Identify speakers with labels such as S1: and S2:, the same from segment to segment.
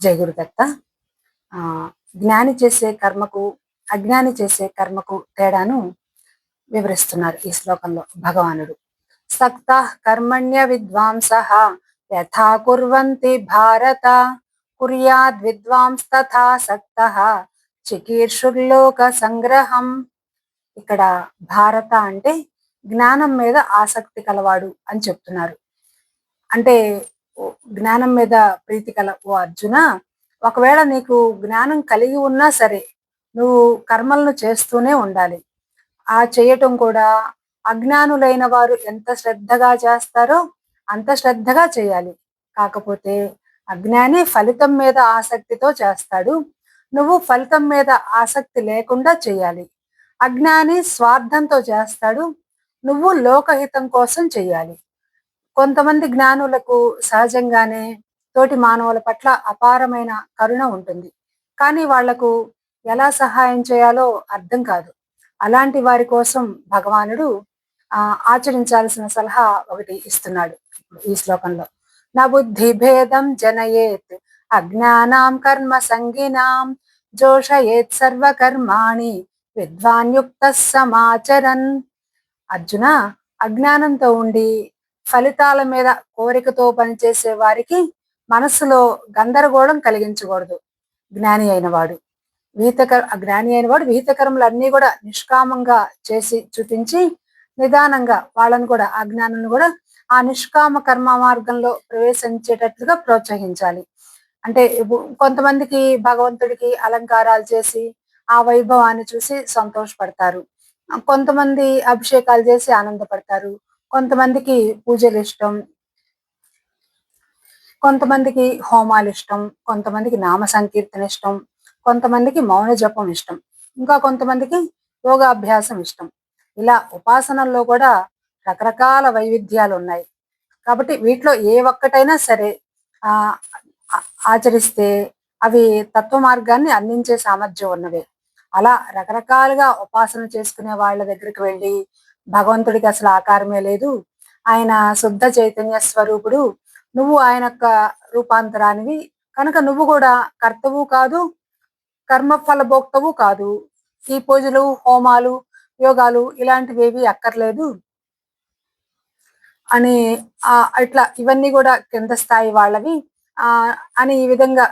S1: జయ గురుదత్త. జ్ఞాని చేసే కర్మకు, అజ్ఞాని చేసే కర్మకు తేడాను వివరిస్తున్నారు ఈ శ్లోకంలో భగవానుడు. సక్త కర్మణ్య విద్వాంసః యథా కుర్వంతి భారత కుర్యాద్ విద్వాంస్ తథా సక్తః చికీర్షుర్లోక సంగ్రహం. ఇక్కడ భారత అంటే జ్ఞానం మీద ఆసక్తి కలవాడు అని చెప్తున్నారు. అంటే జ్ఞానం మీద ప్రీతి కల ఓ అర్జున, ఒకవేళ నీకు జ్ఞానం కలిగి ఉన్నా సరే నువ్వు కర్మలను చేస్తూనే ఉండాలి. ఆ చేయటం కూడా అజ్ఞానులైన వారు ఎంత శ్రద్ధగా చేస్తారో అంత శ్రద్ధగా చేయాలి. కాకపోతే అజ్ఞాని ఫలితం మీద ఆసక్తితో చేస్తాడు, నువ్వు ఫలితం మీద ఆసక్తి లేకుండా చేయాలి. అజ్ఞాని స్వార్థంతో చేస్తాడు, నువ్వు లోకహితం కోసం చేయాలి. కొంతమంది జ్ఞానులకు సహజంగానే తోటి మానవుల పట్ల అపారమైన కరుణ ఉంటుంది. కానీ వాళ్లకు ఎలా సహాయం చేయాలో అర్థం కాదు. అలాంటి వారి కోసం భగవానుడు ఆచరించాల్సిన సలహా ఒకటి ఇస్తున్నాడు ఈ శ్లోకంలో. నా బుద్ధి భేదం జనయేత్ అజ్ఞానాం కర్మ సంగినాం జోషయేత్ సర్వకర్మాణి విద్వాన్యుక్త సమాచరన్. అర్జున, అజ్ఞానంతో ఉండి ఫలితాల మీద కోరికతో పనిచేసే వారికి మనస్సులో గందరగోళం కలిగించకూడదు. జ్ఞాని అయినవాడు విహితకరములన్నీ కూడా నిష్కామంగా చేసి చూపించి నిదానంగా వాళ్ళని కూడా అజ్ఞానులను కూడా ఆ నిష్కామ కర్మ మార్గంలో ప్రవేశించేటట్లుగా ప్రోత్సహించాలి. అంటే కొంతమందికి భగవంతుడికి అలంకారాలు చేసి ఆ వైభవాన్ని చూసి సంతోషపడతారు, కొంతమంది అభిషేకాలు చేసి ఆనందపడతారు, కొంతమందికి పూజలు ఇష్టం, కొంతమందికి హోమాలు ఇష్టం, కొంతమందికి నామ సంకీర్తన ఇష్టం, కొంతమందికి మౌన జపం ఇష్టం, ఇంకా కొంతమందికి యోగాభ్యాసం ఇష్టం. ఇలా ఉపాసనల్లో కూడా రకరకాల వైవిధ్యాలు ఉన్నాయి. కాబట్టి వీటిలో ఏ ఒక్కటైనా సరే ఆ ఆచరిస్తే అవి తత్వ మార్గాన్ని అందించే సామర్థ్యం ఉన్నవే. అలా రకరకాలుగా ఉపాసన చేసుకునే వాళ్ళ దగ్గరికి వెళ్ళి భగవంతుడికి అసలు ఆకారమే లేదు, ఆయన శుద్ధ చైతన్య స్వరూపుడు, నువ్వు ఆయన యొక్క రూపాంతరానివి కనుక నువ్వు కూడా కర్తవు కాదు, కర్మ ఫలభోక్తవు కాదు, ఈ పూజలు హోమాలు యోగాలు ఇలాంటివేవి అక్కర్లేదు అని ఇట్లా ఇవన్నీ కూడా కింద స్థాయి వాళ్ళవి అని ఈ విధంగా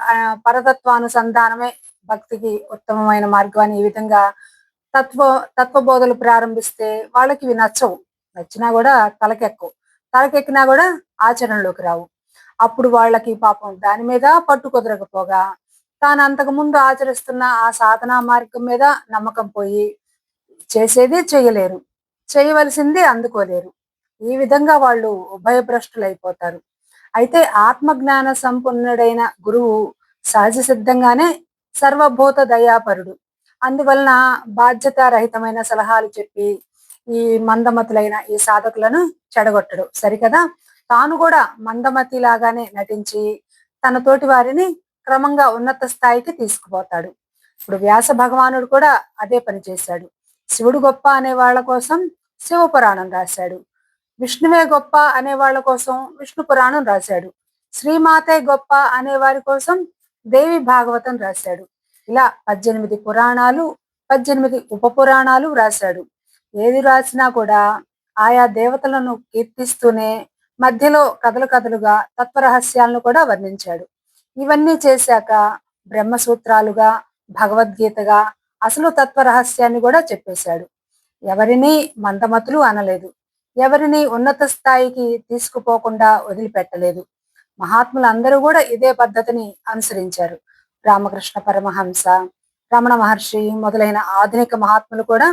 S1: పరతత్వానుసంధానమే భక్తికి ఉత్తమమైన మార్గం అని ఈ విధంగా తత్వబోధలు ప్రారంభిస్తే వాళ్ళకి ఇవి నచ్చవు. నచ్చినా కూడా తలకెక్కినా కూడా ఆచరణలోకి రావు. అప్పుడు వాళ్ళకి పాపం దాని మీద పట్టు కుదరకపోగా తాను అంతకు ముందు ఆచరిస్తున్న ఆ సాధనా మార్గం మీద నమ్మకం పోయి చేసేది చేయలేరు, చేయవలసింది అందుకోలేరు. ఈ విధంగా వాళ్ళు ఉభయభ్రష్టులైపోతారు. అయితే ఆత్మజ్ఞాన సంపన్నుడైన గురువు సహజ సిద్ధంగానే సర్వభూత దయాపరుడు. అందువలన బాధ్యతారహితమైన సలహాలు చెప్పి ఈ మందమతులైన ఈ సాధకులను చెడగొట్టడు. సరికదా, తాను కూడా మందమతి లాగానే నటించి తన తోటి వారిని క్రమంగా ఉన్నత స్థాయికి తీసుకుపోతాడు. ఇప్పుడు వ్యాస భగవానుడు కూడా అదే పని చేశాడు. శివుడు గొప్ప అనే వాళ్ళ కోసం శివ పురాణం రాశాడు, విష్ణువే గొప్ప అనే వాళ్ళ కోసం విష్ణు పురాణం రాశాడు, శ్రీమాతే గొప్ప అనే వారి కోసం దేవి భాగవతం రాశాడు. ఇలా 18 పురాణాలు, 18 ఉప పురాణాలు రాశాడు. ఏది రాసినా కూడా ఆయా దేవతలను కీర్తిస్తూనే మధ్యలో కథలుగా తత్వరహస్యాలను కూడా వర్ణించాడు. ఇవన్నీ చేశాక బ్రహ్మసూత్రాలుగా, భగవద్గీతగా అసలు తత్వరహస్యాన్ని కూడా చెప్పేశాడు. ఎవరిని మందమతులు అనలేదు, ఎవరిని ఉన్నత స్థాయికి తీసుకుపోకుండా వదిలిపెట్టలేదు. మహాత్ములందరూ కూడా ఇదే పద్ధతిని అనుసరించారు. రామకృష్ణ పరమహంస, రమణ మహర్షి మొదలైన ఆధునిక మహాత్ములు కూడా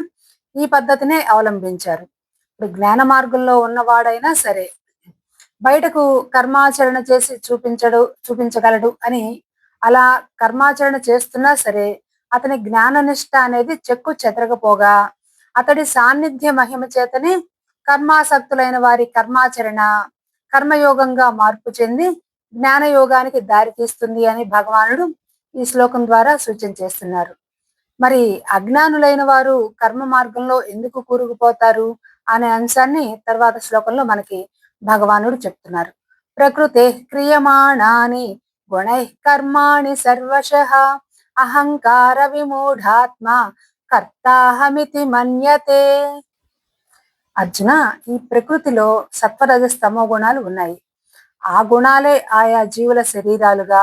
S1: ఈ పద్ధతినే అవలంబించారు. ఇప్పుడు జ్ఞాన మార్గంలో ఉన్నవాడైనా సరే బయటకు కర్మాచరణ చేసి చూపించగలడు అని అలా కర్మాచరణ చేస్తున్నా సరే అతని జ్ఞాననిష్ట అనేది చెక్కు చెదరకపోగా అతడి సాన్నిధ్య మహిమ చేతనే కర్మాసక్తులైన వారి కర్మాచరణ కర్మయోగంగా మార్పు చెంది జ్ఞానయోగానికి దారి తీస్తుంది అని భగవానుడు ఈ శ్లోకం ద్వారా సూచన చేస్తున్నారు. మరి అజ్ఞానులైన వారు కర్మ మార్గంలో ఎందుకు కూరుకుపోతారు అనే అంశాన్ని తర్వాత శ్లోకంలో మనకి భగవానుడు చెప్తున్నారు. ప్రకృతే క్రియమాణాని గుణైః కర్మాణి సర్వశః అహంకార విమూఢాత్మ కర్తాహమితి మన్యతే. అర్జున, ఈ ప్రకృతిలో సత్వరజస్తమో గుణాలు ఉన్నాయి. ఆ గుణాలే ఆయా జీవుల శరీరాలుగా,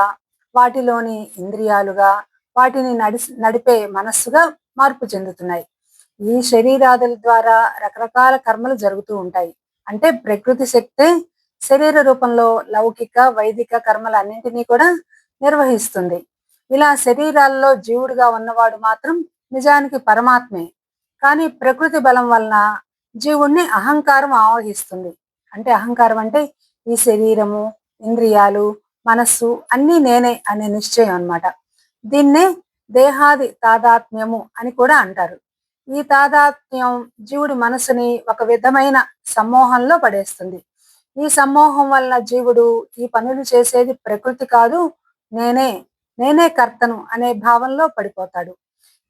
S1: వాటిలోని ఇంద్రియాలుగా, వాటిని నడిపే మనస్సుగా మార్పు చెందుతున్నాయి. ఈ శరీరాదుల ద్వారా రకరకాల కర్మలు జరుగుతూ ఉంటాయి. అంటే ప్రకృతి శక్తే శరీర రూపంలో లౌకిక వైదిక కర్మలన్నింటినీ కూడా నిర్వహిస్తుంది. ఇలా శరీరాల్లో జీవుడిగా ఉన్నవాడు మాత్రం నిజానికి పరమాత్మే. కానీ ప్రకృతి బలం వలన జీవుణ్ణి అహంకారం ఆవహిస్తుంది. అంటే అహంకారం అంటే ఈ శరీరము, ఇంద్రియాలు, మనస్సు అన్నీ నేనే అనే నిశ్చయం అన్నమాట. దీన్నే దేహాది తాదాత్మ్యము అని కూడా అంటారు. ఈ తాదాత్మ్యం జీవుడి మనసుని ఒక విధమైన సమ్మోహంలో పడేస్తుంది. ఈ సమ్మోహం వల్ల జీవుడు ఈ పనులు చేసేది ప్రకృతి కాదు, నేనే నేనే కర్తను అనే భావంలో పడిపోతాడు.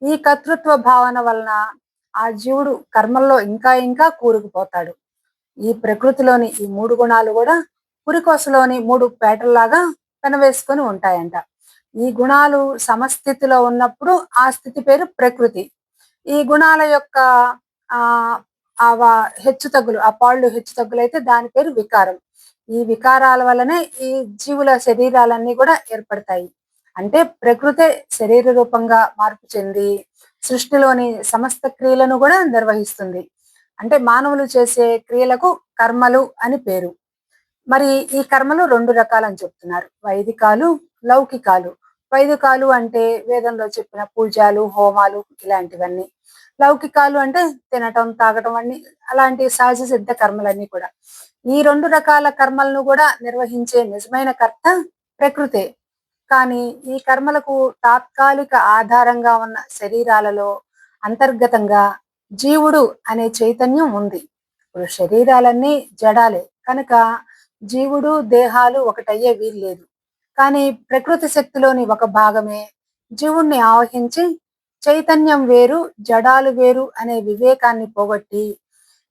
S1: ఈ కర్తృత్వ భావన వలన ఆ జీవుడు కర్మల్లో ఇంకా ఇంకా కూరుకుపోతాడు. ఈ ప్రకృతిలోని ఈ మూడు గుణాలు కూడా పురికొసలోని మూడు పేటల్లాగా పెనవేసుకొని ఉంటాయంట. ఈ గుణాలు సమస్థితిలో ఉన్నప్పుడు ఆ స్థితి పేరు ప్రకృతి. ఈ గుణాల యొక్క ఆ హెచ్చు తగ్గులు, ఆ పాళ్ళు హెచ్చు తగ్గులైతే దాని పేరు వికారం. ఈ వికారాల వల్లనే ఈ జీవుల శరీరాలన్నీ కూడా ఏర్పడతాయి. అంటే ప్రకృతే శరీర రూపంగా మార్పు చెంది సృష్టిలోని సమస్త క్రియలను కూడా నిర్వహిస్తుంది. అంటే మానవులు చేసే క్రియలకు కర్మలు అని పేరు. మరి ఈ కర్మలు రెండు రకాలని చెప్తున్నారు, వైదికాలు, లౌకికాలు. వైదికాలు అంటే వేదంలో చెప్పిన పూజలు, హోమాలు ఇలాంటివన్నీ. లౌకికాలు అంటే తినటం, తాగటం అన్ని అలాంటి సహజ సిద్ధ కర్మలన్నీ కూడా. ఈ రెండు రకాల కర్మలను కూడా నిర్వహించే నిజమైన కర్త ప్రకృతే. కానీ ఈ కర్మలకు తాత్కాలిక ఆధారంగా ఉన్న శరీరాలలో అంతర్గతంగా జీవుడు అనే చైతన్యం ఉంది. ఇప్పుడు శరీరాలన్నీ జడాలే కనుక జీవుడు దేహాలు ఒకటయ్యే వీల్లేదు. కానీ ప్రకృతి శక్తిలోని ఒక భాగమే జీవుణ్ణి ఆవహించి చైతన్యం వేరు జడాలు వేరు అనే వివేకాన్ని పోగొట్టి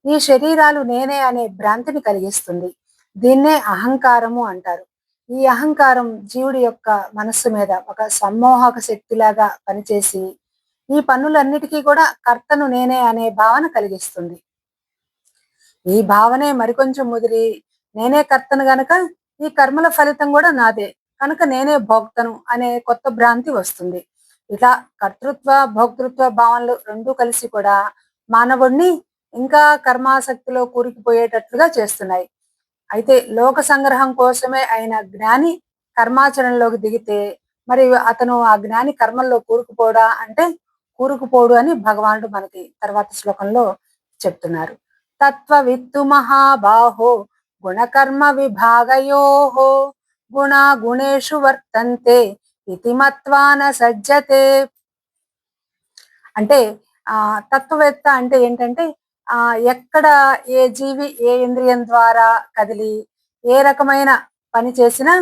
S1: ఈ శరీరాలు నేనే అనే భ్రాంతిని కలిగిస్తుంది. దీన్నే అహంకారము అంటారు. ఈ అహంకారం జీవుడి యొక్క మనస్సు మీద ఒక సమ్మోహక శక్తిలాగా పనిచేసి ఈ పనులన్నిటికీ కూడా కర్తను నేనే అనే భావన కలిగిస్తుంది. ఈ భావనే మరికొంచెం ముదిరి నేనే కర్తను గనక ఈ కర్మల ఫలితం కూడా నాదే కనుక నేనే భోక్తను అనే కొత్త భ్రాంతి వస్తుంది. ఇలా కర్తృత్వ భోక్తృత్వ భావనలు రెండూ కలిసి కూడా మానవుణ్ణి ఇంకా కర్మాసక్తిలో కూరుకుపోయేటట్లుగా చేస్తున్నాయి. అయితే లోక సంగ్రహం కోసమే అయిన జ్ఞాని కర్మాచరణలోకి దిగితే మరి అతను ఆ జ్ఞాని కర్మల్లో కూరుకుపోడా అంటే కూరుకుపోడు అని భగవానుడు మనకి తర్వాత శ్లోకంలో చెప్తున్నారు. తత్వవిత్తు మహాబాహో గుణకర్మ విభాగయోః గుణ గుణేషు వర్తంతే ఇతి మత్వా న సజ్జతే. అంటే తత్వవేత్త అంటే ఏంటంటే ఎక్కడ ఏ జీవి ఏ ఇంద్రియం ద్వారా కదిలి ఏ రకమైన పని చేసినా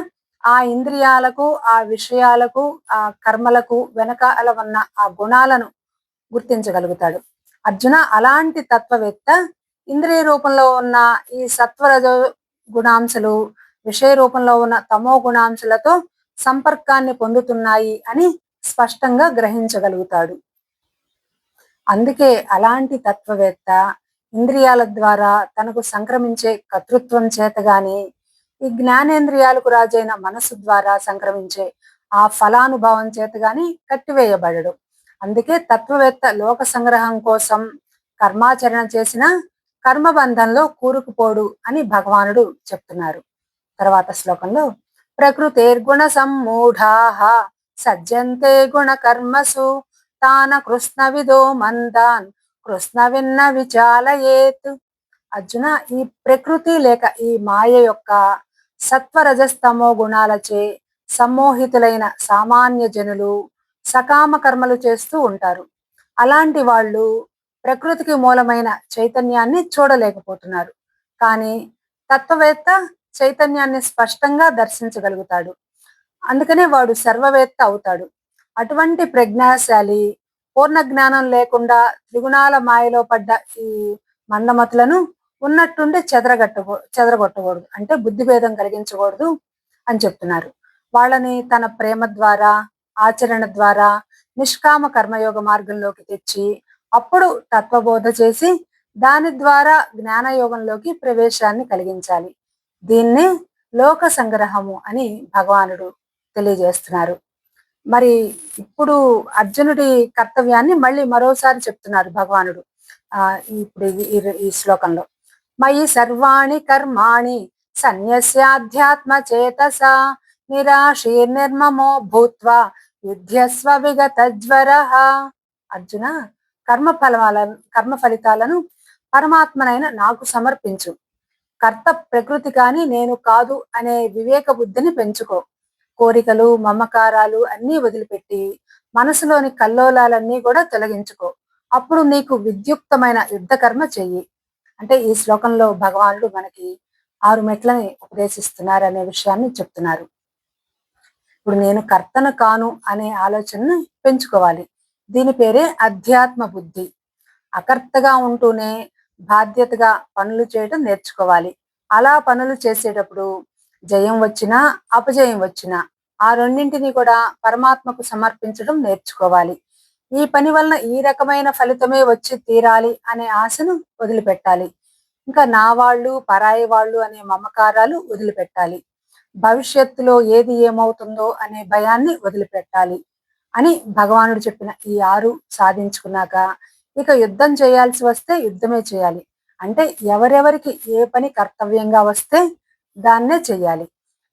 S1: ఆ ఇంద్రియాలకు, ఆ విషయాలకు, ఆ కర్మలకు వెనకాల ఉన్న ఆ గుణాలను గుర్తించగలుగుతాడు. అర్జున, అలాంటి తత్వవేత్త ఇంద్రియ రూపంలో ఉన్న ఈ సత్వరజ గుణాంశలు విషయ రూపంలో ఉన్న తమో గుణాంశలతో సంపర్కాన్ని పొందుతున్నాయి అని స్పష్టంగా గ్రహించగలుగుతాడు. అందుకే అలాంటి తత్వవేత్త ఇంద్రియాల ద్వారా తనకు సంక్రమించే కర్తృత్వం చేత గాని ఈ జ్ఞానేంద్రియాలకు రాజైన మనసు ద్వారా సంక్రమించే ఆ ఫలానుభవం చేత గాని కట్టివేయబడడు. అందుకే తత్వవేత్త లోక సంగ్రహం కోసం కర్మాచరణ చేసిన కర్మబంధంలో కూరుకుపోడు అని భగవానుడు చెప్తున్నారు. తర్వాత శ్లోకంలో ప్రకృతేర్గుణ సమ్మూఢాః సజ్జంతే గుణ కర్మసు తాన కృష్ణవిదో మందాన్ కృష్ణవిన్న విచాలయేత్. అర్జున, ఈ ప్రకృతి లేక ఈ మాయ యొక్క సత్వరజస్తమో గుణాలచే సమ్మోహితులైన సామాన్య జనులు సకామ కర్మలు చేస్తూ ఉంటారు. అలాంటి వాళ్ళు ప్రకృతికి మూలమైన చైతన్యాన్ని చూడలేకపోతున్నారు. కానీ తత్వవేత్త చైతన్యాన్ని స్పష్టంగా దర్శించగలుగుతాడు. అందుకనే వాడు సర్వవేత్త అవుతాడు. అటువంటి ప్రజ్ఞాశాలి పూర్ణ జ్ఞానం లేకుండా త్రిగుణాల మాయలో పడ్డ ఈ మందమతులను ఉన్నట్టుండి చెదరగొట్టకూడదు, అంటే బుద్ధి భేదం కలిగించకూడదు అని చెప్తున్నారు. వాళ్ళని తన ప్రేమ ద్వారా, ఆచరణ ద్వారా నిష్కామ కర్మయోగ మార్గంలోకి తెచ్చి, అప్పుడు తత్వబోధ చేసి, దాని ద్వారా జ్ఞానయోగంలోకి ప్రవేశాన్ని కలిగించాలి. దీన్నే లోక సంగ్రహము అని భగవానుడు తెలియజేస్తున్నారు. మరి ఇప్పుడు అర్జునుడి కర్తవ్యాన్ని మళ్ళీ మరోసారి చెప్తున్నారు భగవానుడు. ఇప్పుడు ఈ శ్లోకంలో. మయి సర్వాణి కర్మాణి సన్యస్యాధ్యాత్మ చేతసా నిరాశీర్నిర్మమో భూత్వా యుధ్యస్వ విగత జ్వరః. అర్జున, కర్మ ఫలితాలను పరమాత్మనైన నాకు సమర్పించు. కర్త ప్రకృతి కాని నేను కాదు అనే వివేక బుద్ధిని పెంచుకో. కోరికలు, మమకారాలు అన్నీ వదిలిపెట్టి మనసులోని కల్లోలాలన్నీ కూడా తొలగించుకో. అప్పుడు నీకు విద్యుక్తమైన యుద్ధ కర్మ చెయ్యి. అంటే ఈ శ్లోకంలో భగవానుడు మనకి 6 మెట్లని ఉపదేశిస్తున్నారు అనే విషయాన్ని చెప్తున్నారు. ఇప్పుడు నేను కర్తను కాను అనే ఆలోచనను పెంచుకోవాలి. దీని పేరే అధ్యాత్మ బుద్ధి. అకర్తగా ఉంటూనే బాధ్యతగా పనులు చేయడం నేర్చుకోవాలి. అలా పనులు చేసేటప్పుడు జయం వచ్చినా, అపజయం వచ్చినా ఆ రెండింటిని కూడా పరమాత్మకు సమర్పించడం నేర్చుకోవాలి. ఈ పని వలన ఈ రకమైన ఫలితమే వచ్చి తీరాలి అనే ఆశను వదిలిపెట్టాలి. ఇంకా నా వాళ్ళు, పరాయి వాళ్ళు అనే మమకారాలు వదిలిపెట్టాలి. భవిష్యత్తులో ఏది ఏమవుతుందో అనే భయాన్ని వదిలిపెట్టాలి అని భగవానుడు చెప్పిన ఈ 6 సాధించుకున్నాక ఇక యుద్ధం చేయాల్సి వస్తే యుద్ధమే చేయాలి. అంటే ఎవరెవరికి ఏ పని కర్తవ్యంగా వస్తే దాన్నే చెయ్యాలి.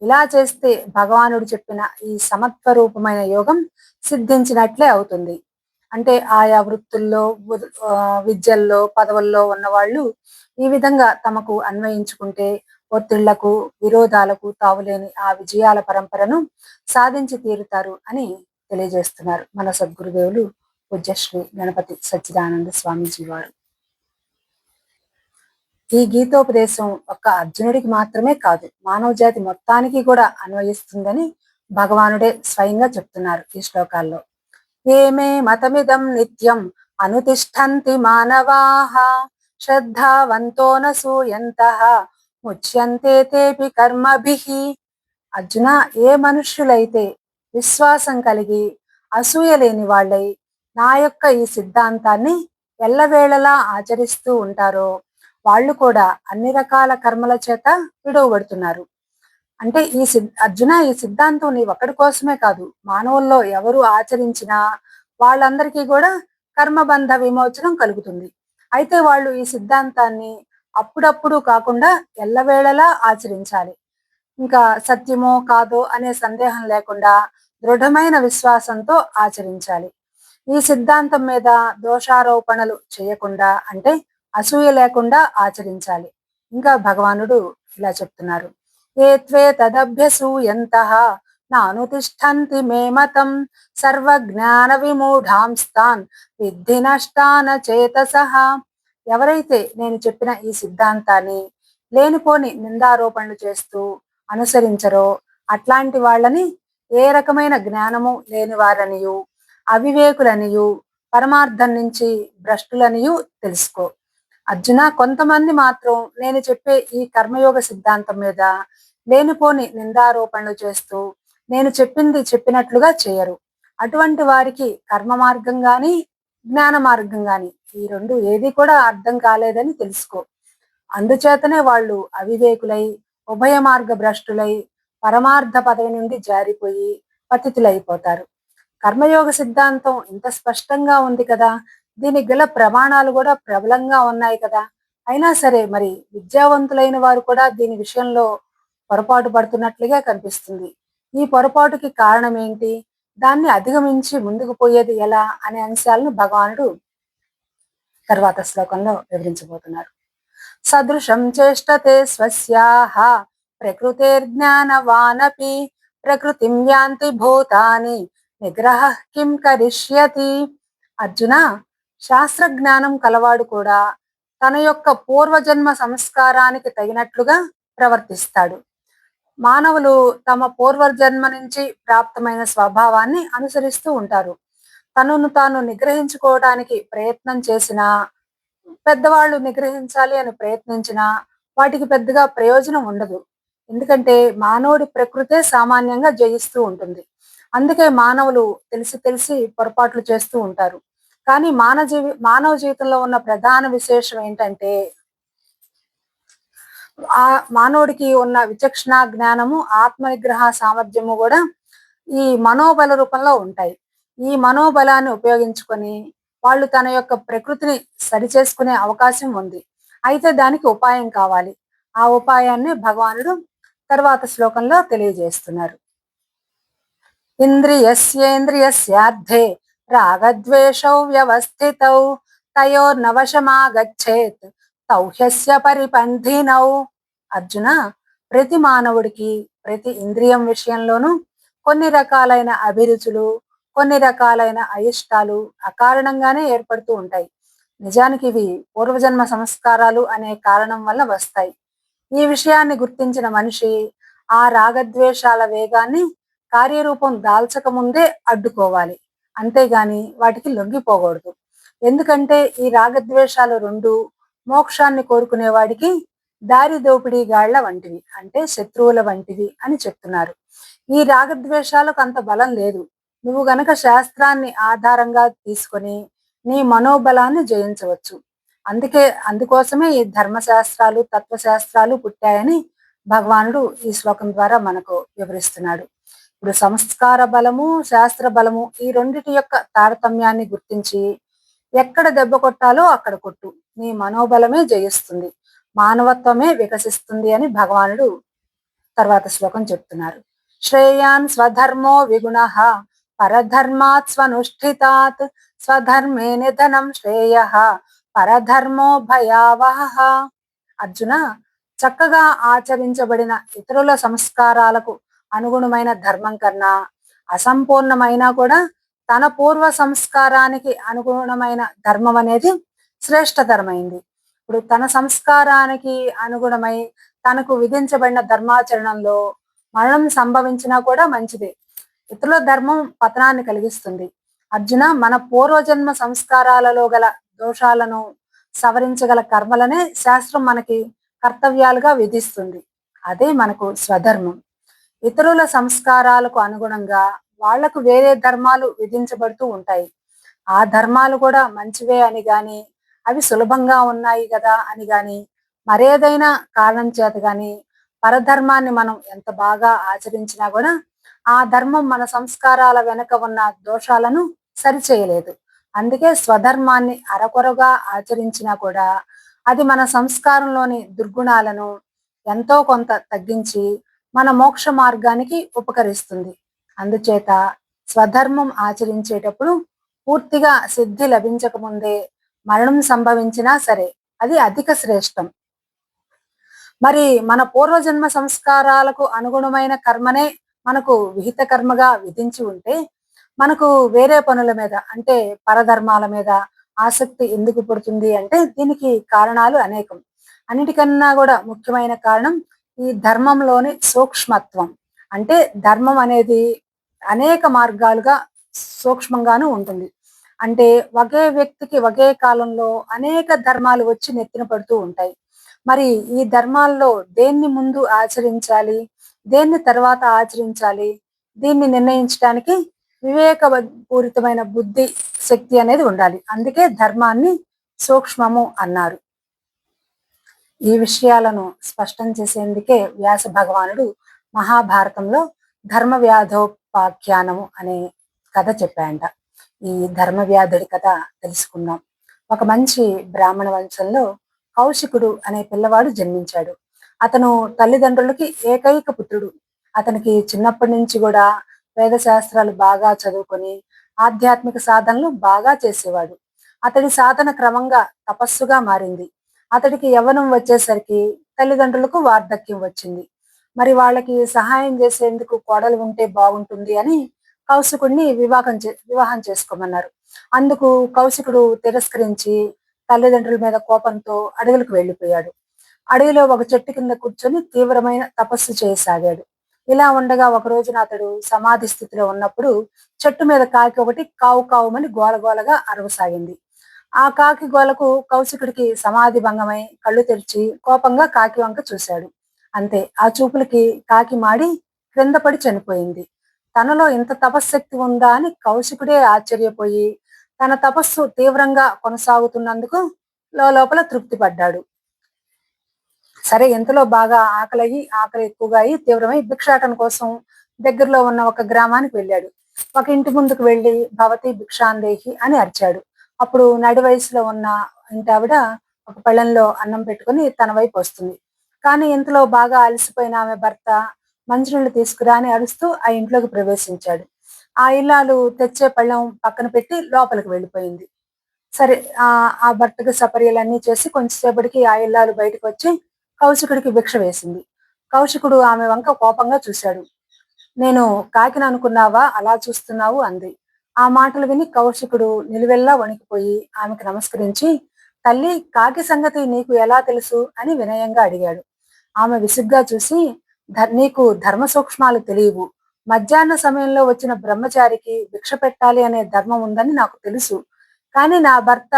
S1: ఇలా చేస్తే భగవానుడు చెప్పిన ఈ సమత్వ రూపమైన యోగం సిద్ధించినట్లే అవుతుంది. అంటే ఆయా వృత్తుల్లో, విద్యల్లో, పదవుల్లో ఉన్నవాళ్ళు ఈ విధంగా తమకు అన్వయించుకుంటే ఒత్తిళ్లకు, విరోధాలకు తావులేని ఆ విజయాల పరంపరను సాధించి తీరుతారు అని తెలియజేస్తున్నారు మన సద్గురుదేవులు పూజ్యశ్రీ గణపతి సచ్చిదానంద స్వామీజీ వారు. ఈ గీతోపదేశం ఒక్క అర్జునుడికి మాత్రమే కాదు, మానవ జాతి మొత్తానికి కూడా అన్వయిస్తుందని భగవానుడే స్వయంగా చెప్తున్నారు ఈ శ్లోకాల్లో. ఏమే మతమిదం నిత్యం అనుతిష్టంతి మానవాః శ్రద్ధావంతో నూయంతః ముచ్యంతే తేపి కర్మభిః. అర్జున, ఏ మనుష్యులైతే విశ్వాసం కలిగి అసూయ లేని వాళ్ళై నా యొక్క ఈ సిద్ధాంతాన్ని ఎల్లవేళలా ఆచరిస్తూ ఉంటారో వాళ్ళు కూడా అన్ని రకాల కర్మల చేత విడువబడుతున్నారు. అంటే అర్జున, ఈ సిద్ధాంతం నీ ఒక్కడి కోసమే కాదు, మానవుల్లో ఎవరు ఆచరించినా వాళ్ళందరికీ కూడా కర్మబంధ విమోచనం కలుగుతుంది. అయితే వాళ్ళు ఈ సిద్ధాంతాన్ని అప్పుడప్పుడు కాకుండా ఎల్లవేళలా ఆచరించాలి. ఇంకా సత్యమో కాదో అనే సందేహం లేకుండా దృఢమైన విశ్వాసంతో ఆచరించాలి. ఈ సిద్ధాంతం మీద దోషారోపణలు చేయకుండా, అంటే అసూయ లేకుండా ఆచరించాలి. ఇంకా భగవానుడు ఇలా చెప్తున్నారు. ఏ త్వే తదభ్యసూయంతః నానుతిష్ఠంతి మే మతం సర్వజ్ఞాన విమూఢాంస్తాన్ విద్ధి నష్టాన చేతసః. ఎవరైతే నేను చెప్పిన ఈ సిద్ధాంతాన్ని లేనిపోని నిందారోపణలు చేస్తూ అనుసరించరో అట్లాంటి వాళ్ళని ఏ రకమైన జ్ఞానము లేని వారనియు, అవివేకులనియు, పరమార్థం నుంచి భ్రష్టులనియు తెలుసుకో. అర్జున, కొంతమంది మాత్రం నేను చెప్పే ఈ కర్మయోగ సిద్ధాంతం మీద లేనిపోని నిందారోపణలు చేస్తూ నేను చెప్పింది చెప్పినట్లుగా చేయరు. అటువంటి వారికి కర్మ మార్గం గాని, జ్ఞాన మార్గం గాని ఈ రెండు ఏది కూడా అర్థం కాలేదని తెలుసుకో. అందుచేతనే వాళ్ళు అవివేకులై, ఉభయ మార్గ భ్రష్టులై, పరమార్థ పదవి నుండి జారిపోయి పతితులైపోతారు. కర్మయోగ సిద్ధాంతం ఇంత స్పష్టంగా ఉంది కదా, దీనికి గల ప్రమాణాలు కూడా ప్రబలంగా ఉన్నాయి కదా. అయినా సరే మరి విద్యావంతులైన వారు కూడా దీని విషయంలో పొరపాటు పడుతున్నట్లుగా కనిపిస్తుంది. ఈ పొరపాటుకి కారణం ఏంటి, దాన్ని అధిగమించి ముందుకు పోయేది ఎలా అనే అంశాలను భగవానుడు తర్వాత శ్లోకంలో వివరించబోతున్నారు. సదృశం చేష్టతే స్వస్యాః ప్రకృతిర్జ్ఞానవానపి ప్రకృతిం యాంతి భూతాని నిగ్రహ కిం కరిష్యతి. అర్జున, శాస్త్రజ్ఞానం కలవాడు కూడా తన యొక్క పూర్వజన్మ సంస్కారానికి తగినట్లుగా ప్రవర్తిస్తాడు. మానవులు తమ పూర్వజన్మ నుంచి ప్రాప్తమైన స్వభావాన్ని అనుసరిస్తూ ఉంటారు. తనను తాను నిగ్రహించుకోవడానికి ప్రయత్నం చేసినా, పెద్దవాళ్ళు నిగ్రహించాలి అని ప్రయత్నించినా వాటికి పెద్దగా ప్రయోజనం ఉండదు. ఎందుకంటే మానవుడి ప్రకృతే సామాన్యంగా జయిస్తూ ఉంటుంది. అందుకే మానవులు తెలిసి తెలిసి పొరపాట్లు చేస్తూ ఉంటారు. కానీ మానవ జీవితంలో ఉన్న ప్రధాన విశేషం ఏంటంటే ఆ మానవుడికి ఉన్న విచక్షణ జ్ఞానము, ఆత్మ నిగ్రహ సామర్థ్యము గూడా ఈ మనోబల రూపంలో ఉంటాయి. ఈ మనోబలాన్ని ఉపయోగించుకొని వాళ్ళు తన యొక్క ప్రకృతిని సరిచేసుకునే అవకాశం ఉంది. అయితే దానికి ఉపాయం కావాలి. ఆ ఉపాయాన్ని భగవానుడు తరువాత శ్లోకంలో తెలియజేస్తున్నారు. ఇంద్రియస్యేంద్రియస్యార్థే రాగద్వేషౌ వ్యవస్థితౌ తయోర్నవశమాగచ్చేత్ తౌ హ్యస్య పరిపంథినౌ. అర్జున, ప్రతి మానవుడికి ప్రతి ఇంద్రియం విషయంలోనూ కొన్ని రకాలైన అభిరుచులు, కొన్ని రకాలైన అయిష్టాలు అకారణంగానే ఏర్పడుతూ ఉంటాయి. నిజానికి ఇవి పూర్వజన్మ సంస్కారాలు అనే కారణం వల్ల వస్తాయి. ఈ విషయాన్ని గుర్తించిన మనిషి ఆ రాగద్వేషాల వేగాన్ని కార్యరూపం దాల్చక ముందే అడ్డుకోవాలి. అంతేగాని వాటికి లొంగిపోకూడదు. ఎందుకంటే ఈ రాగద్వేషాలు రెండు మోక్షాన్ని కోరుకునే వాడికి దారి దోపిడీగాళ్ల వంటివి, అంటే శత్రువుల వంటివి అని చెప్తున్నారు. ఈ రాగద్వేషాలకు అంత బలం లేదు. నువ్వు గనక శాస్త్రాన్ని ఆధారంగా తీసుకొని నీ మనోబలాన్ని జయించవచ్చు. అందుకోసమే ఈ ధర్మశాస్త్రాలు, తత్వశాస్త్రాలు పుట్టాయని భగవానుడు ఈ శ్లోకం ద్వారా మనకు వివరిస్తున్నాడు. ఇప్పుడు సంస్కార బలము, శాస్త్ర బలము ఈ రెండిటి యొక్క తారతమ్యాన్ని గుర్తించి ఎక్కడ దెబ్బ కొట్టాలో అక్కడ కొట్టు. నీ మనోబలమే జయిస్తుంది, మానవత్వమే వికసిస్తుంది అని భగవానుడు తర్వాత శ్లోకం చెప్తున్నారు. శ్రేయాన్ స్వధర్మో విగుణః పరధర్మాత్ స్వనుష్ఠితాత్ స్వధర్మే నిధనం శ్రేయః పరధర్మో భయావహః. అర్జున, చక్కగా ఆచరించబడిన ఇతరుల సంస్కారాలకు అనుగుణమైన ధర్మం కన్నా అసంపూర్ణమైనా కూడా తన పూర్వ సంస్కారానికి అనుగుణమైన ధర్మం అనేది శ్రేష్టతరమైంది. ఇప్పుడు తన సంస్కారానికి అనుగుణమై తనకు విధించబడిన ధర్మాచరణంలో మరణం సంభవించినా కూడా మంచిదే. ఇతరుల ధర్మం పతనాన్ని కలిగిస్తుంది. అర్జున, మన పూర్వజన్మ సంస్కారాలలో గల దోషాలను సవరించగల కర్మలనే శాస్త్రం మనకి కర్తవ్యాలుగా విధిస్తుంది. అదే మనకు స్వధర్మం. ఇతరుల సంస్కారాలకు అనుగుణంగా వాళ్లకు వేరే ధర్మాలు విధించబడుతూ ఉంటాయి. ఆ ధర్మాలు కూడా మంచివే అని గాని, అవి సులభంగా ఉన్నాయి కదా అని గాని, మరేదైనా కారణం చేత గాని పరధర్మాన్ని మనం ఎంత బాగా ఆచరించినా కూడా ఆ ధర్మం మన సంస్కారాల వెనుక ఉన్న దోషాలను సరిచేయలేదు. అందుకే స్వధర్మాన్ని అరకొరగా ఆచరించినా కూడా అది మన సంస్కారంలోని దుర్గుణాలను ఎంతో కొంత తగ్గించి మన మోక్ష మార్గానికి ఉపకరిస్తుంది. అందుచేత స్వధర్మం ఆచరించేటప్పుడు పూర్తిగా సిద్ధి లభించకముందే మరణం సంభవించినా సరే అది అధిక శ్రేష్టం. మరి మన పూర్వజన్మ సంస్కారాలకు అనుగుణమైన కర్మనే మనకు విహిత కర్మగా విధించి ఉంటే మనకు వేరే పనుల మీద, అంటే పరధర్మాల మీద ఆసక్తి ఎందుకు పుడుతుంది అంటే దీనికి కారణాలు అనేకం. అన్నిటికన్నా కూడా ముఖ్యమైన కారణం ఈ ధర్మంలోని సూక్ష్మత్వం. అంటే ధర్మం అనేది అనేక మార్గాలుగా సూక్ష్మంగాను ఉంటుంది. అంటే ఒకే వ్యక్తికి ఒకే కాలంలో అనేక ధర్మాలు వచ్చి నెత్తిన పడుతూ ఉంటాయి. మరి ఈ ధర్మాల్లో దేన్ని ముందు ఆచరించాలి, దేన్ని తర్వాత ఆచరించాలి, దీన్ని నిర్ణయించడానికి వివేకపూరితమైన బుద్ధి శక్తి అనేది ఉండాలి. అందుకే ధర్మాన్ని సూక్ష్మము అన్నారు. ఈ విషయాలను స్పష్టం చేసేందుకే వ్యాస భగవానుడు మహాభారతంలో ధర్మ వ్యాధోపాఖ్యానము అనే కథ చెప్పాయంట. ఈ ధర్మ వ్యాధుడి కథ తెలుసుకుందాం. ఒక మంచి బ్రాహ్మణ వంశంలో కౌశికుడు అనే పిల్లవాడు జన్మించాడు. అతను తల్లిదండ్రులకి ఏకైక పుత్రుడు. అతనికి చిన్నప్పటి నుంచి కూడా వేద శాస్త్రాలు బాగా చదువుకొని ఆధ్యాత్మిక సాధనలు బాగా చేసేవాడు. అతడి సాధన క్రమంగా తపస్సుగా మారింది. అతడికి యవ్వనం వచ్చేసరికి తల్లిదండ్రులకు వార్ధక్యం వచ్చింది. మరి వాళ్ళకి సహాయం చేసేందుకు కోడలు ఉంటే బాగుంటుంది అని కౌశికుడిని వివాహం చేసుకోమన్నారు. అందుకు కౌశికుడు తిరస్కరించి తల్లిదండ్రుల మీద కోపంతో అడవులకు వెళ్ళిపోయాడు. అడవిలో ఒక చెట్టు కింద కూర్చొని తీవ్రమైన తపస్సు చేయసాగాడు. ఇలా ఉండగా ఒక రోజున అతడు సమాధి స్థితిలో ఉన్నప్పుడు చెట్టు మీద కాకి ఒకటి కావు కావుమని గోలగోలగా అరవసాగింది. ఆ కాకి గోలకు కౌశికుడికి సమాధి భంగమై కళ్ళు తెరిచి కోపంగా కాకి వంక చూశాడు. అంతే ఆ చూపులకి కాకి మాడి క్రింద పడి చనిపోయింది. తనలో ఇంత తపశ్శక్తి ఉందా అని కౌశికుడే ఆశ్చర్యపోయి తన తపస్సు తీవ్రంగా కొనసాగుతున్నందుకు లోపల తృప్తి పడ్డాడు. సరే ఇంతలో బాగా ఆకలి ఎక్కువగా అయి తీవ్రమై భిక్షాటన కోసం దగ్గరలో ఉన్న ఒక గ్రామానికి వెళ్ళాడు. ఒక ఇంటి ముందుకు వెళ్లి భవతి భిక్షాందేహి అని అరిచాడు. అప్పుడు నడి వయసులో ఉన్న ఇంటావిడ ఒక పళ్ళెంలో అన్నం పెట్టుకుని తన వైపు వస్తుంది. కానీ ఇంతలో బాగా అలసిపోయిన ఆమె భర్త మంచినీళ్లు తీసుకురా అని అరుస్తూ ఆ ఇంట్లోకి ప్రవేశించాడు. ఆ ఇల్లాలు తెచ్చే పళ్ళెం పక్కన పెట్టి లోపలికి వెళ్ళిపోయింది. సరే ఆ భర్తకి సపర్యలన్నీ చేసి కొంచెంసేపటికి ఆ ఇల్లాలు బయటకు వచ్చి కౌశికుడికి భిక్ష వేసింది. కౌశికుడు ఆమె వంక కోపంగా చూశాడు. నేను కాకిని అనుకున్నావా అలా చూస్తున్నావు అంది. ఆ మాటలు విని కౌశికుడు నిలువెల్లా వణికిపోయి ఆమెకు నమస్కరించి తల్లి కాకి సంగతి నీకు ఎలా తెలుసు అని వినయంగా అడిగాడు. ఆమె విసుగ్గా చూసి నీకు ధర్మ సూక్ష్మాలు తెలియవు. మధ్యాహ్న సమయంలో వచ్చిన బ్రహ్మచారికి భిక్ష పెట్టాలి అనే ధర్మం ఉందని నాకు తెలుసు. కానీ నా భర్త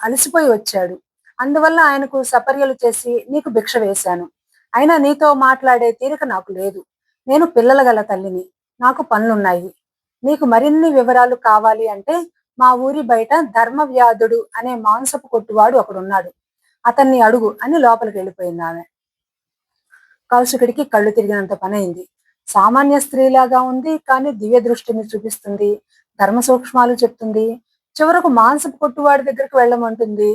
S1: అలసిపోయి వచ్చాడు. అందువల్ల ఆయనకు సపర్యలు చేసి నీకు భిక్ష వేశాను. అయినా నీతో మాట్లాడే తీరిక నాకు లేదు. నేను పిల్లల గల తల్లిని. నాకు పనులున్నాయి. నీకు మరిన్ని వివరాలు కావాలి అంటే మా ఊరి బయట ధర్మవ్యాధుడు అనే మాంసపు కొట్టువాడు ఒకడున్నాడు. అతన్ని అడుగు అని లోపలికి వెళ్ళిపోయింది ఆమె. కౌశికుడికి కళ్ళు తిరిగినంత పనైంది. సామాన్య స్త్రీలాగా ఉంది, కానీ దివ్య దృష్టిని చూపిస్తుంది, ధర్మ సూక్ష్మాలు చెప్తుంది, చివరకు మాంసపు కొట్టువాడి దగ్గరికి వెళ్ళమంటుంది.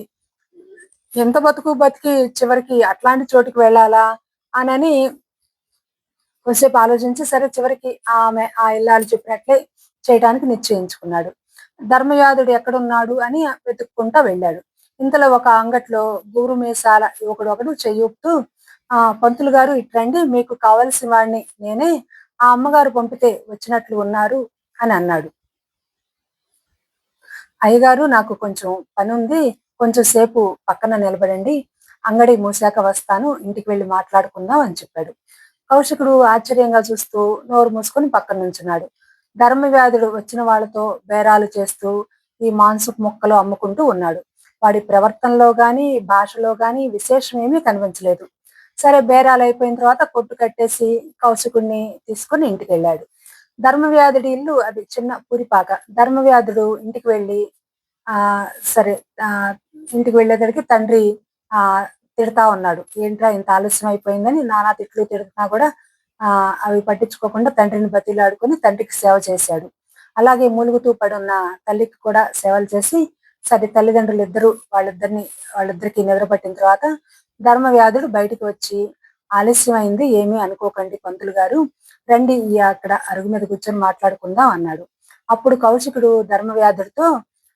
S1: ఎంత బతికి చివరికి అట్లాంటి చోటుకి వెళ్ళాలా అని కొద్దిసేపు ఆలోచించి సరే చివరికి ఆమె ఆ ఇల్లాలు చెప్పినట్లే చేయడానికి నిశ్చయించుకున్నాడు. ధర్మయాదుడు ఎక్కడున్నాడు అని వెతుక్కుంటా వెళ్ళాడు. ఇంతలో ఒక అంగట్లో గూరు మీసాల ఒకడు చెయ్యూపుతూ పంతులు గారు ఇట్రండి, మీకు కావలసిన వాడిని నేనే, ఆ అమ్మగారు పంపితే వచ్చినట్లు ఉన్నారు అని అన్నాడు. అయ్యగారు నాకు కొంచెం పని ఉంది, కొంచెం సేపు పక్కన నిలబడండి, అంగడి మూసాక వస్తాను, ఇంటికి వెళ్ళి మాట్లాడుకుందాం అని చెప్పాడు. కౌశికుడు ఆశ్చర్యంగా చూస్తూ నోరు మూసుకొని పక్కన నుంచున్నాడు. ధర్మవ్యాధుడు వచ్చిన వాళ్ళతో బేరాలు చేస్తూ ఈ మాంసపు ముక్కలు అమ్ముకుంటూ ఉన్నాడు. వాడి ప్రవర్తనలో గాని భాషలో గాని విశేషం ఏమీ కనిపించలేదు. సరే బేరాలు అయిపోయిన తర్వాత కొట్టు కట్టేసి కౌశికుడిని తీసుకుని ఇంటికి వెళ్ళాడు. ధర్మవ్యాధుడి ఇల్లు అది చిన్న పురిపాక. ధర్మవ్యాధుడు ఇంటికి వెళ్ళి ఆ సరే ఆ ఇంటికి వెళ్ళేసరికి తండ్రి ఆ తిడతా ఉన్నాడు. ఏంట్రా ఇంత ఆలస్యం అయిపోయిందని నానా తిట్లు తిడుతున్నా కూడా అవి పట్టించుకోకుండా తండ్రిని బతిలాడుకొని తండ్రికి సేవ చేశాడు. అలాగే మూలుగుతూ పడున్న తల్లికి కూడా సేవలు చేసి సరే తల్లిదండ్రులు ఇద్దరు వాళ్ళిద్దరికి నిద్ర పట్టిన తర్వాత ధర్మవ్యాధుడు బయటికి వచ్చి ఆలస్యం అయింది, ఏమీ అనుకోకండి పంతులు గారు, రండి ఈ అక్కడ అరుగు మీద కూర్చొని మాట్లాడుకుందాం అన్నాడు. అప్పుడు కౌశికుడు ధర్మవ్యాధుడితో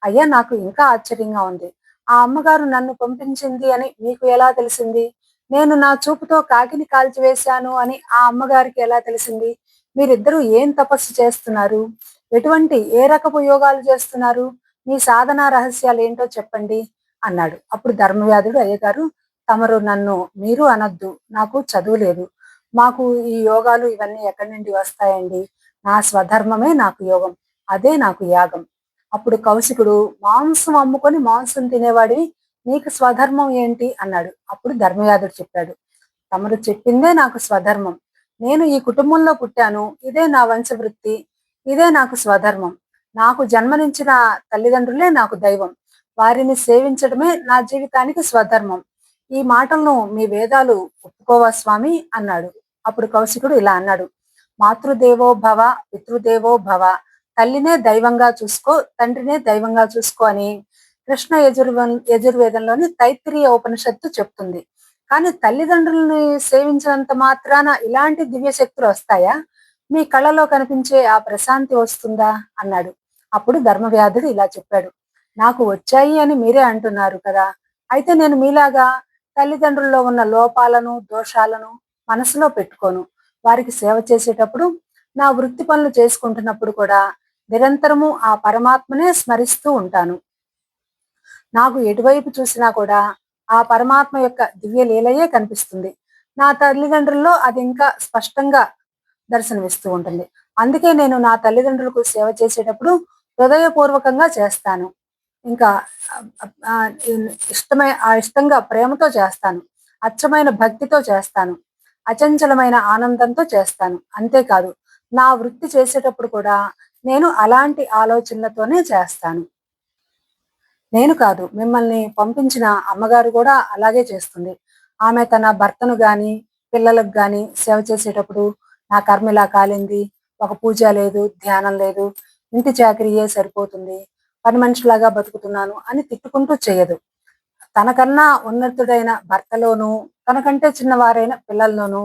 S1: అయ్యా నాకు ఇంకా ఆశ్చర్యంగా ఉంది. ఆ అమ్మగారు నన్ను పంపించింది అని మీకు ఎలా తెలిసింది? నేను నా చూపుతో కాకిని కాల్చివేశాను అని ఆ అమ్మగారికి ఎలా తెలిసింది? మీరిద్దరూ ఏం తపస్సు చేస్తున్నారు? ఏ రకపు యోగాలు చేస్తున్నారు? మీ సాధనా రహస్యాలు ఏంటో చెప్పండి అన్నాడు. అప్పుడు ధర్మవ్యాధుడు అయ్యగారు తమరు నన్ను మీరు అనొద్దు, నాకు చదువు లేదు, మాకు ఈ యోగాలు ఇవన్నీ ఎక్కడి నుండి వస్తాయండి? నా స్వధర్మమే నాకు యోగం, అదే నాకు యాగం. అప్పుడు కౌశికుడు మాంసం అమ్ముకొని మాంసం తినేవాడివి నీకు స్వధర్మం ఏంటి అన్నాడు. అప్పుడు ధర్మయాదుడు చెప్పాడు, తమరు చెప్పిందే నాకు స్వధర్మం. నేను ఈ కుటుంబంలో పుట్టాను, ఇదే నా వంశవృత్తి, ఇదే నాకు స్వధర్మం. నాకు జన్మనించిన తల్లిదండ్రులే నాకు దైవం, వారిని సేవించడమే నా జీవితానికి స్వధర్మం. ఈ మాటలను మీ వేదాలు ఒప్పుకోవా స్వామి అన్నాడు. అప్పుడు కౌశికుడు ఇలా అన్నాడు, మాతృదేవో భవ పితృదేవో భవ, తల్లినే దైవంగా చూసుకో, తండ్రినే దైవంగా చూసుకో అని కృష్ణ యజుర్వేదంలోని తైత్తిరీయ ఉపనిషత్తు చెప్తుంది. కానీ తల్లిదండ్రులని సేవించినంత మాత్రాన ఇలాంటి దివ్య శక్తులు వస్తాయా? మీ కళ్ళలో కనిపించే ఆ ప్రశాంతి వస్తుందా అన్నాడు. అప్పుడు ధర్మవ్యాధుడు ఇలా చెప్పాడు, నాకు వచ్చాయి అని మీరే అంటున్నారు కదా, అయితే నేను మీలాగా తల్లిదండ్రుల్లో ఉన్న లోపాలను దోషాలను మనసులో పెట్టుకోను. వారికి సేవ చేసేటప్పుడు నా వృత్తి పనులు చేసుకుంటున్నప్పుడు కూడా నిరంతరము ఆ పరమాత్మనే స్మరిస్తూ ఉంటాను. నాకు ఎటువైపు చూసినా కూడా ఆ పరమాత్మ యొక్క దివ్య లీలయే కనిపిస్తుంది. నా తల్లిదండ్రుల్లో అది ఇంకా స్పష్టంగా దర్శనమిస్తూ ఉంటుంది. అందుకే నేను నా తల్లిదండ్రులకు సేవ చేసేటప్పుడు హృదయపూర్వకంగా చేస్తాను. ఇంకా ఇష్టంగా ప్రేమతో చేస్తాను. అచ్చమైన భక్తితో చేస్తాను. అచంచలమైన ఆనందంతో చేస్తాను. అంతేకాదు నా వృత్తి చేసేటప్పుడు కూడా నేను అలాంటి ఆలోచనలతోనే చేస్తాను. నేను కాదు, మిమ్మల్ని పంపించిన అమ్మగారు కూడా అలాగే చేస్తుంది. ఆమె తన భర్తను గాని, పిల్లలకు గాని సేవ చేసేటప్పుడు నా కర్మ ఇలా కాలింది. ఒక పూజ లేదు, ధ్యానం లేదు. ఇంటి చాకిరీయే సరిపోతుంది. పని మనిషిలాగా బతుకుతున్నాను అని తిట్టుకుంటూ చేయదు. తనకన్నా ఉన్నతుడైన భర్తలోనూ, తనకంటే చిన్నవారైన పిల్లల్లోనూ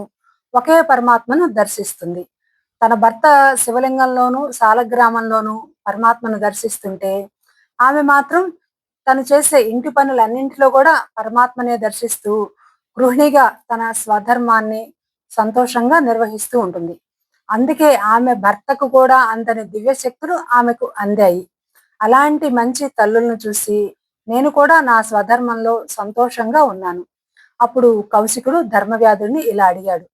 S1: ఒకే పరమాత్మను దర్శిస్తుంది. తన భర్త శివలింగంలోనూ, సాలగ్రామంలోనూ పరమాత్మను దర్శిస్తుంటే, ఆమె మాత్రం తను చేసే ఇంటి పనులన్నింటిలో కూడా పరమాత్మనే దర్శిస్తూ, గృహిణిగా తన స్వధర్మాన్ని సంతోషంగా నిర్వహిస్తూ ఉంటుంది. అందుకే ఆమె భర్తకు కూడా అందని దివ్య శక్తులు ఆమెకు అందాయి. అలాంటి మంచి తల్లులను చూసి నేను కూడా నా స్వధర్మంలో సంతోషంగా ఉన్నాను. అప్పుడు కౌశికుడు ధర్మవ్యాధుడిని ఇలా అడిగాడు.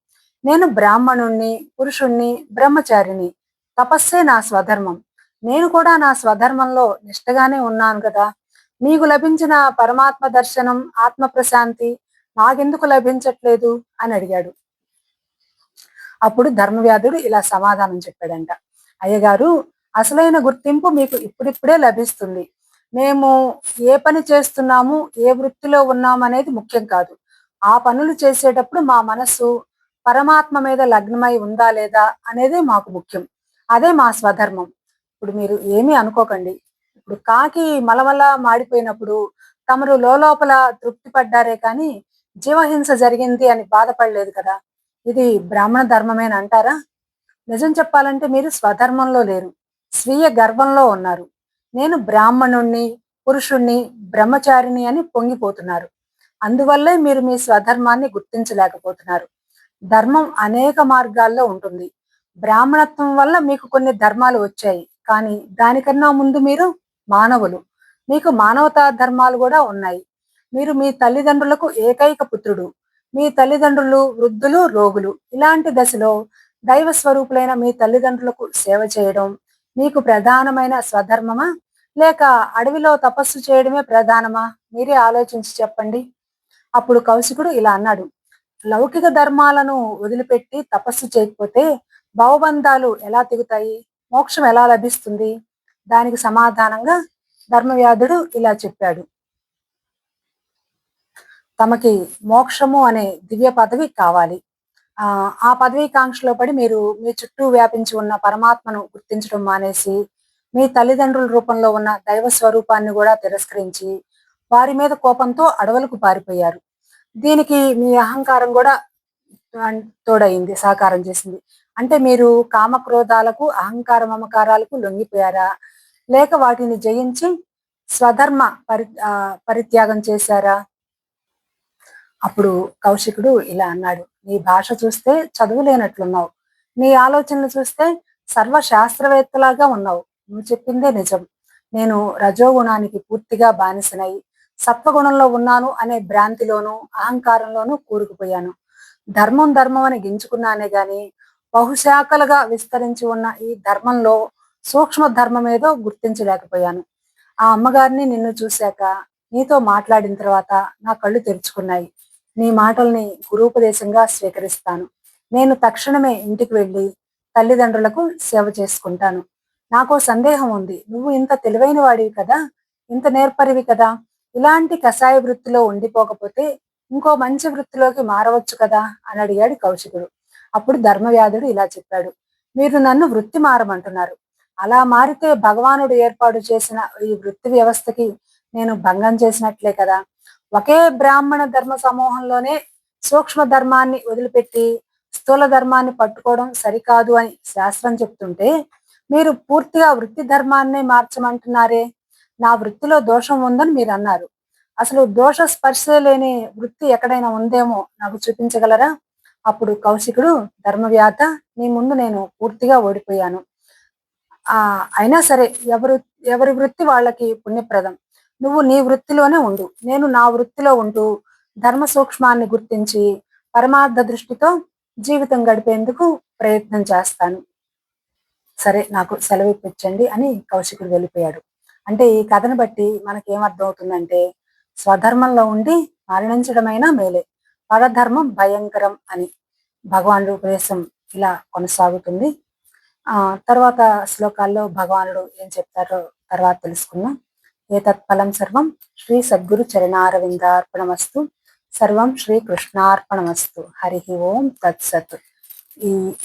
S1: నేను బ్రాహ్మణుణ్ణి, పురుషుణ్ణి, బ్రహ్మచారిని. తపస్సే నా స్వధర్మం. నేను కూడా నా స్వధర్మంలో నిష్టగానే ఉన్నాను కదా. మీకు లభించిన పరమాత్మ దర్శనం, ఆత్మ ప్రశాంతి నాకెందుకు లభించట్లేదు అని అడిగాడు. అప్పుడు ధర్మవ్యాధుడు ఇలా సమాధానం చెప్పాడంట. అయ్యగారు, అసలైన గుర్తింపు మీకు ఇప్పుడిప్పుడే లభిస్తుంది. మేము ఏ పని చేస్తున్నాము, ఏ వృత్తిలో ఉన్నాము అనేది ముఖ్యం కాదు. ఆ పనులు చేసేటప్పుడు మా మనస్సు పరమాత్మ మీద లగ్నమై ఉందా లేదా అనేదే మాకు ముఖ్యం. అదే మా స్వధర్మం. ఇప్పుడు మీరు ఏమీ అనుకోకండి. ఇప్పుడు కాకి మలమల మాడిపోయినప్పుడు తమరు లోలోపల తృప్తి పడ్డారే కానీ జీవహింస జరిగింది అని బాధపడలేదు కదా. ఇది బ్రాహ్మణ ధర్మమేనంటారా? నిజం చెప్పాలంటే మీరు స్వధర్మంలో లేరు. స్వీయ గర్వంలో ఉన్నారు. నేను బ్రాహ్మణుణ్ణి, పురుషుణ్ణి, బ్రహ్మచారిని అని పొంగిపోతున్నారు. అందువల్లే మీరు మీ స్వధర్మాన్ని గుర్తించలేకపోతున్నారు. ధర్మం అనేక మార్గాల్లో ఉంటుంది. బ్రాహ్మణత్వం వల్ల మీకు కొన్ని ధర్మాలు వచ్చాయి. కానీ దానికన్నా ముందు మీరు మానవులు. మీకు మానవతా ధర్మాలు కూడా ఉన్నాయి. మీరు మీ తల్లిదండ్రులకు ఏకైక పుత్రుడు. మీ తల్లిదండ్రులు వృద్ధులు, రోగులు. ఇలాంటి దశలో దైవ స్వరూపులైన మీ తల్లిదండ్రులకు సేవ చేయడం మీకు ప్రధానమైన స్వధర్మమా? లేక అడవిలో తపస్సు చేయడమే ప్రధానమా? మీరే ఆలోచించి చెప్పండి. అప్పుడు కౌశికుడు ఇలా అన్నాడు. లౌకిక ధర్మాలను వదిలిపెట్టి తపస్సు చేయకపోతే భవబంధాలు ఎలా తెగుతాయి? మోక్షం ఎలా లభిస్తుంది? దానికి సమాధానంగా ధర్మవ్యాధుడు ఇలా చెప్పాడు. తమకి మోక్షము అనే దివ్య పదవి కావాలి. ఆ పదవి కాంక్షలో పడి మీరు మీ చుట్టూ వ్యాపించి ఉన్న పరమాత్మను గుర్తించడం మానేసి, మీ తల్లిదండ్రుల రూపంలో ఉన్న దైవ స్వరూపాన్ని కూడా తిరస్కరించి, వారి మీద కోపంతో అడవులకు పారిపోయారు. దీనికి మీ అహంకారం కూడా తోడయింది, సహకారం చేసింది. అంటే మీరు కామక్రోధాలకు, అహంకార మమకారాలకు లొంగిపోయారా? లేక వాటిని జయించి స్వధర్మ పరిత్యాగం చేశారా? అప్పుడు కౌశికుడు ఇలా అన్నాడు. నీ భాష చూస్తే చదువులేనట్లున్నావు. నీ ఆలోచనలు చూస్తే సర్వశాస్త్రవేత్తలాగా ఉన్నావు. నువ్వు చెప్పిందే నిజం. నేను రజోగుణానికి పూర్తిగా బానిసనై సత్వగుణంలో ఉన్నాను అనే భ్రాంతిలోను, అహంకారంలోనూ కూరుకుపోయాను. ధర్మం ధర్మం అని గించుకున్నానే గాని బహుశాఖలుగా విస్తరించి ఉన్న ఈ ధర్మంలో సూక్ష్మ ధర్మం ఏదో గుర్తించలేకపోయాను. ఆ అమ్మగారిని నిన్ను చూశాక, నీతో మాట్లాడిన తర్వాత నా కళ్ళు తెరుచుకున్నాయి. నీ మాటల్ని గురూపదేశంగా స్వీకరిస్తాను. నేను తక్షణమే ఇంటికి వెళ్ళి తల్లిదండ్రులకు సేవ చేసుకుంటాను. నాకో సందేహం ఉంది. నువ్వు ఇంత తెలివైన వాడివి కదా, ఇంత నేర్పరివి కదా, ఇలాంటి కషాయ వృత్తిలో ఉండిపోకపోతే ఇంకో మంచి వృత్తిలోకి మారవచ్చు కదా అని అడిగాడు కౌశికుడు. అప్పుడు ధర్మవ్యాధుడు ఇలా చెప్పాడు. మీరు నన్ను వృత్తి మారమంటున్నారు. అలా మారితే భగవానుడు ఏర్పాటు చేసిన ఈ వృత్తి వ్యవస్థకి నేను భంగం చేసినట్లే కదా. ఒకే బ్రాహ్మణ ధర్మ సమూహంలోనే సూక్ష్మ ధర్మాన్ని వదిలిపెట్టి స్థూల ధర్మాన్ని పట్టుకోవడం సరికాదు అని శాస్త్రం చెప్తుంటే, మీరు పూర్తిగా వృత్తి ధర్మాన్నే మార్చమంటున్నారే. నా వృత్తిలో దోషం ఉందని మీరు అన్నారు. అసలు దోష స్పర్శే లేని వృత్తి ఎక్కడైనా ఉందేమో నాకు చూపించగలరా? అప్పుడు కౌశికుడు, ధర్మవ్యాధ, నీ ముందు నేను పూర్తిగా ఓడిపోయాను. అయినా సరే ఎవరి వృత్తి వాళ్ళకి పుణ్యప్రదం. నువ్వు నీ వృత్తిలోనే ఉండు. నేను నా వృత్తిలో ఉంటూ ధర్మ సూక్ష్మాన్ని గుర్తించి పరమార్థ దృష్టితో జీవితం గడిపేందుకు ప్రయత్నం చేస్తాను. సరే, నాకు సెలవు ఇప్పించండి అని కౌశికుడు వెళ్ళిపోయాడు. అంటే ఈ కథను బట్టి మనకేమర్థం అవుతుందంటే, స్వధర్మంలో ఉండి మరణించడమైనా మేలే. పరధర్మం భయంకరం అని భగవానుడి ఉపదేశం ఇలా కొనసాగుతుంది. తర్వాత శ్లోకాల్లో భగవానుడు ఏం చెప్తారో తర్వాత తెలుసుకుందాం. ఏతత్ఫలం సర్వం శ్రీ సద్గురు చరణారవిందార్పణమస్తు. సర్వం శ్రీ కృష్ణార్పణమస్తు. హరి ఓం తత్సత్.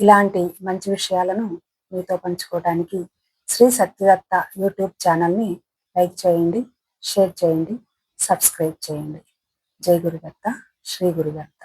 S1: ఇలాంటి మంచి విషయాలను మీతో పంచుకోవడానికి శ్రీ సత్యదత్త యూట్యూబ్ ఛానల్ని లైక్ చేయండి, షేర్ చేయండి, సబ్స్క్రైబ్ చేయండి. జై గురుదత్త, శ్రీ గురుదత్త.